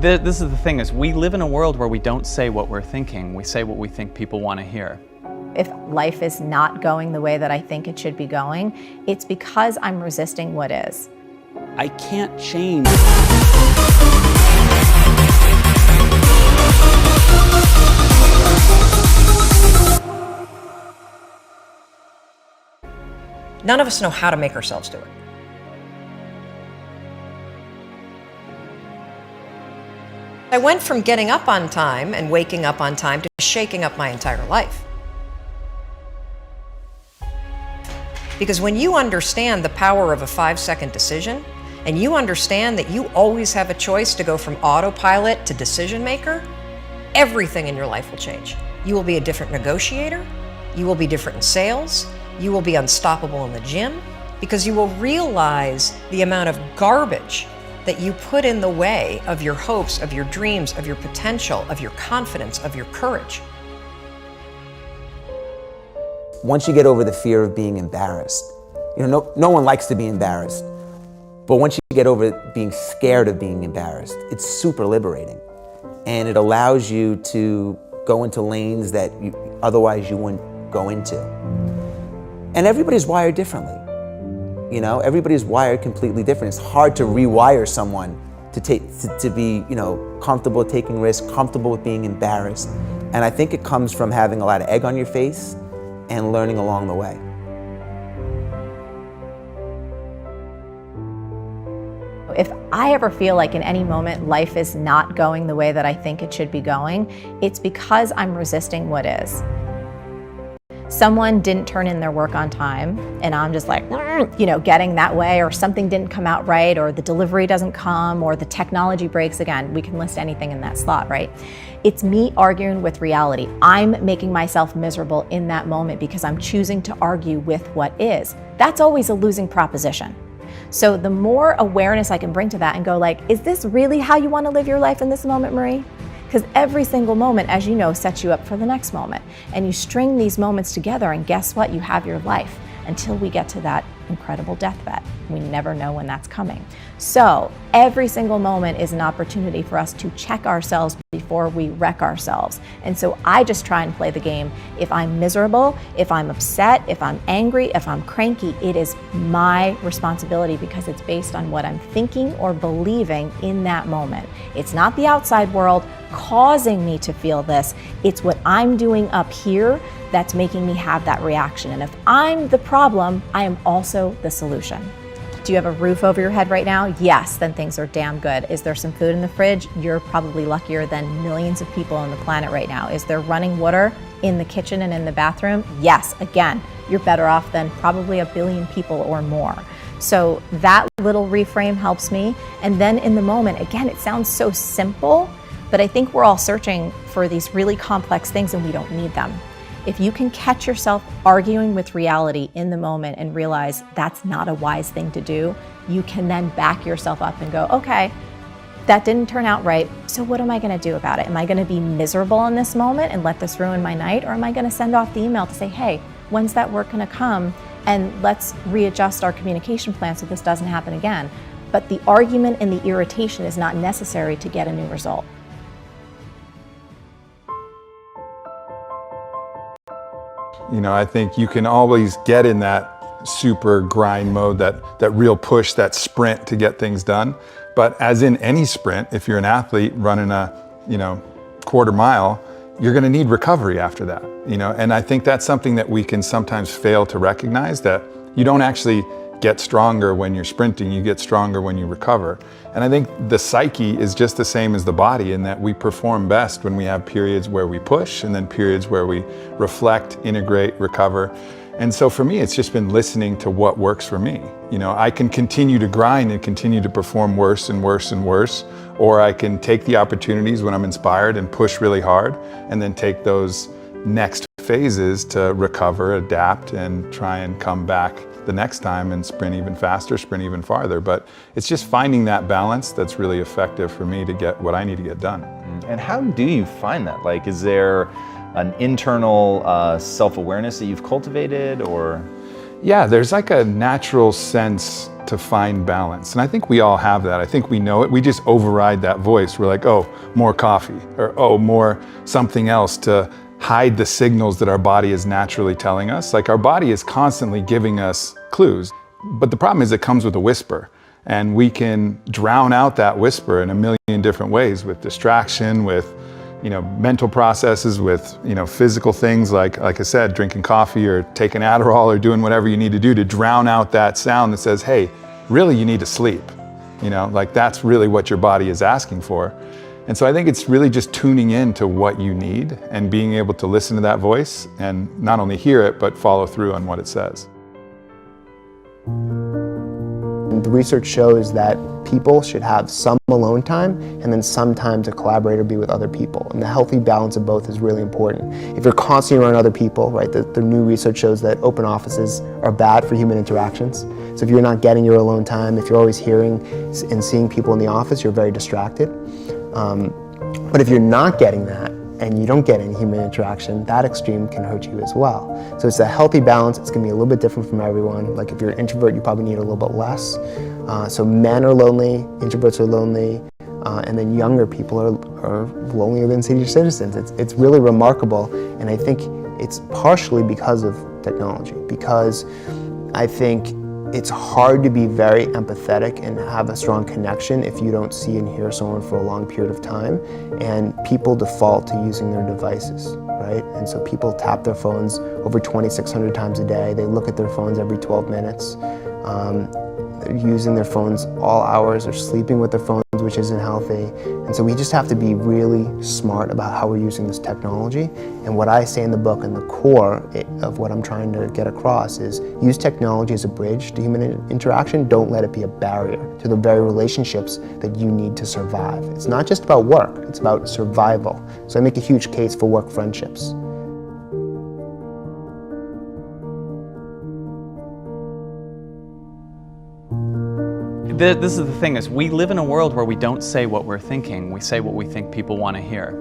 This is the thing, is we live in a world where we don't say what we're thinking, we say what we think people want to hear. If life is not going the way that I think it should be going, it's because I'm resisting what is. I can't change. None of us know how to make ourselves do it. I went from getting up on time and waking up on time to shaking up my entire life. Because when you understand the power of a 5-second decision, and you understand that you always have a choice to go from autopilot to decision maker, everything in your life will change. You will be a different negotiator, you will be different in sales, you will be unstoppable in the gym, because you will realize the amount of garbage that you put in the way of your hopes, of your dreams, of your potential, of your confidence, of your courage. Once you get over the fear of being embarrassed, no one likes to be embarrassed, but once you get over being scared of being embarrassed, it's super liberating. And it allows you to go into lanes that otherwise you wouldn't go into. And everybody's wired differently. Everybody's wired completely different. It's hard to rewire someone to be, comfortable taking risks, comfortable with being embarrassed. And I think it comes from having a lot of egg on your face and learning along the way. If I ever feel like in any moment life is not going the way that I think it should be going, it's because I'm resisting what is. Someone didn't turn in their work on time and I'm just like, getting that way, or something didn't come out right, or the delivery doesn't come, or the technology breaks again. We can list anything in that slot, right? It's me arguing with reality. I'm making myself miserable in that moment because I'm choosing to argue with what is. That's always a losing proposition. So the more awareness I can bring to that and go like, is this really how you want to live your life in this moment, Marie? Because every single moment, as you know, sets you up for the next moment. And you string these moments together and guess what? You have your life until we get to that incredible deathbed. We never know when that's coming. So every single moment is an opportunity for us to check ourselves before we wreck ourselves. And so I just try and play the game. If I'm miserable, if I'm upset, if I'm angry, if I'm cranky, it is my responsibility because it's based on what I'm thinking or believing in that moment. It's not the outside world causing me to feel this. It's what I'm doing up here that's making me have that reaction. And if I'm the problem, I am also the solution. Do you have a roof over your head right now? Yes, then things are damn good. Is there some food in the fridge? You're probably luckier than millions of people on the planet right now. Is there running water in the kitchen and in the bathroom? Yes, again, you're better off than probably 1 billion people or more. So that little reframe helps me. And then in the moment, again, it sounds so simple, but I think we're all searching for these really complex things and we don't need them. If you can catch yourself arguing with reality in the moment and realize that's not a wise thing to do, you can then back yourself up and go, okay, that didn't turn out right, so what am I gonna do about it? Am I gonna be miserable in this moment and let this ruin my night? Or am I gonna send off the email to say, hey, when's that work gonna come? And let's readjust our communication plan so this doesn't happen again. But the argument and the irritation is not necessary to get a new result. I think you can always get in that super grind mode, that real push, that sprint to get things done. But as in any sprint, if you're an athlete running a, quarter mile, you're gonna need recovery after that, And I think that's something that we can sometimes fail to recognize, that you don't actually get stronger when you're sprinting, you get stronger when you recover. And I think the psyche is just the same as the body in that we perform best when we have periods where we push and then periods where we reflect, integrate, recover. And so for me, it's just been listening to what works for me. I can continue to grind and continue to perform worse and worse and worse, or I can take the opportunities when I'm inspired and push really hard, and then take those next phases to recover, adapt, and try and come back the next time and sprint even faster, sprint even farther. But it's just finding that balance that's really effective for me to get what I need to get done. And how do you find that? Like, is there an internal self-awareness that you've cultivated, or? Yeah, there's like a natural sense to find balance. And I think we all have that. I think we know it. We just override that voice. We're like, oh, more coffee, or oh, more something else to hide the signals that our body is naturally telling us. Like our body is constantly giving us clues. But the problem is it comes with a whisper. And we can drown out that whisper in a million different ways, with distraction, with mental processes, with physical things like I said, drinking coffee or taking Adderall or doing whatever you need to do to drown out that sound that says, hey, really you need to sleep. Like that's really what your body is asking for. And so I think it's really just tuning in to what you need and being able to listen to that voice and not only hear it, but follow through on what it says. The research shows that people should have some alone time and then sometimes a collaborator be with other people. And the healthy balance of both is really important. If you're constantly around other people, right, the new research shows that open offices are bad for human interactions. So if you're not getting your alone time, if you're always hearing and seeing people in the office, you're very distracted. But if you're not getting that, and you don't get any human interaction, that extreme can hurt you as well. So it's a healthy balance. It's gonna be a little bit different from everyone. Like if you're an introvert, you probably need a little bit less. So men are lonely, introverts are lonely, and then younger people are lonelier than senior citizens. It's really remarkable, and I think it's partially because of technology, because I think it's hard to be very empathetic and have a strong connection if you don't see and hear someone for a long period of time, and people default to using their devices, right? And so people tap their phones over 2,600 times a day. They look at their phones every 12 minutes. They're using their phones all hours, or sleeping with their phones, which isn't healthy. And so we just have to be really smart about how we're using this technology. And what I say in the book, and the core of what I'm trying to get across, is use technology as a bridge to human interaction. Don't let it be a barrier to the very relationships that you need to survive. It's not just about work, it's about survival. So I make a huge case for work friendships. This is the thing, is we live in a world where we don't say what we're thinking, we say what we think people want to hear.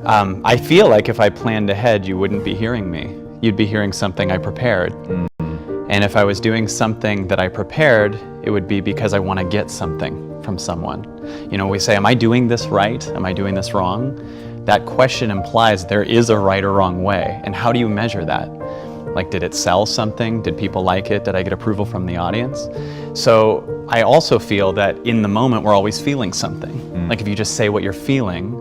I feel like if I planned ahead, you wouldn't be hearing me. You'd be hearing something I prepared. And if I was doing something that I prepared, it would be because I want to get something from someone. We say, am I doing this right? Am I doing this wrong? That question implies there is a right or wrong way. And how do you measure that? Like, did it sell something? Did people like it? Did I get approval from the audience? So I also feel that in the moment, we're always feeling something. Like if you just say what you're feeling,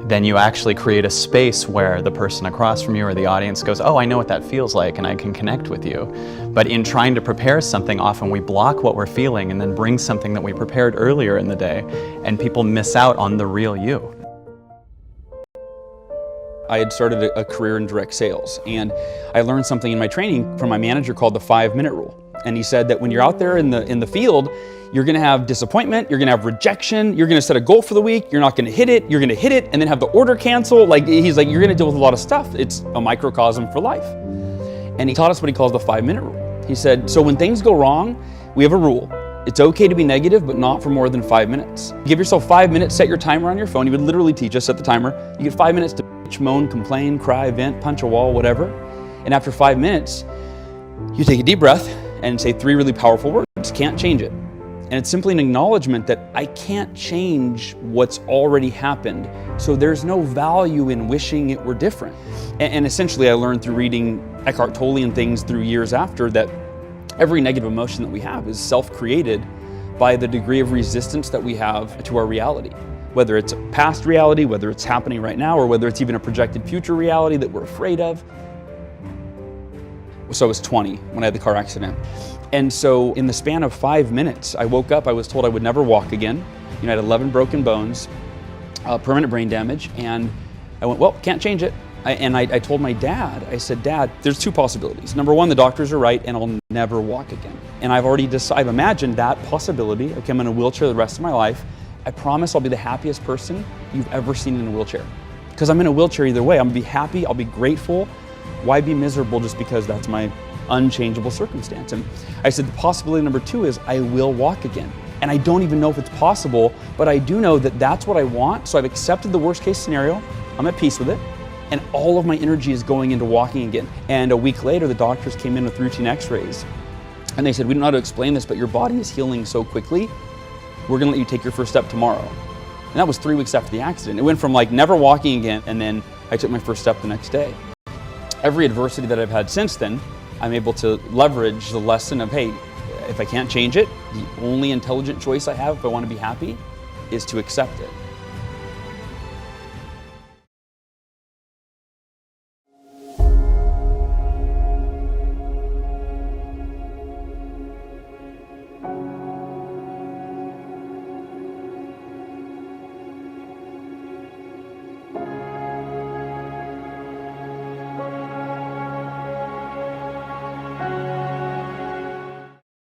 then you actually create a space where the person across from you or the audience goes, oh, I know what that feels like and I can connect with you. But in trying to prepare something, often we block what we're feeling and then bring something that we prepared earlier in the day, and people miss out on the real you. I had started a career in direct sales, and I learned something in my training from my manager called the 5-minute rule. And he said that when you're out there in the field, you're gonna have disappointment, you're gonna have rejection, you're gonna set a goal for the week, you're not gonna hit it, you're gonna hit it, and then have the order cancel. Like, he's like, you're gonna deal with a lot of stuff. It's a microcosm for life. And he taught us what he calls the 5-minute rule. He said, so when things go wrong, we have a rule. It's okay to be negative, but not for more than 5 minutes. Give yourself 5 minutes, set your timer on your phone. He would literally teach us, set the timer. You get 5 minutes to bitch, moan, complain, cry, vent, punch a wall, whatever. And after 5 minutes, you take a deep breath and say 3 really powerful words. Can't change it. And it's simply an acknowledgement that I can't change what's already happened. So there's no value in wishing it were different. And essentially I learned through reading Eckhart Tolle and things through years after that every negative emotion that we have is self-created by the degree of resistance that we have to our reality. Whether it's a past reality, whether it's happening right now, or whether it's even a projected future reality that we're afraid of. So I was 20 when I had the car accident. And so in the span of 5 minutes, I woke up, I was told I would never walk again. I had 11 broken bones, permanent brain damage, and I went, well, can't change it. I told my dad, I said, Dad, there's 2 possibilities. Number 1, the doctors are right and I'll never walk again. And I've already decided, I've imagined that possibility. Okay, I'm in a wheelchair the rest of my life. I promise I'll be the happiest person you've ever seen in a wheelchair. Because I'm in a wheelchair either way. I'm gonna be happy, I'll be grateful. Why be miserable just because that's my unchangeable circumstance? And I said, the possibility number 2 is I will walk again. And I don't even know if it's possible, but I do know that that's what I want. So I've accepted the worst case scenario. I'm at peace with it. and all of my energy is going into walking again. And a week later, the doctors came in with routine x-rays, and they said, we don't know how to explain this, but your body is healing so quickly, we're gonna let you take your first step tomorrow. And that was 3 weeks after the accident. It went from like never walking again, and then I took my first step the next day. Every adversity that I've had since then, I'm able to leverage the lesson of, hey, if I can't change it, the only intelligent choice I have if I want to be happy is to accept it.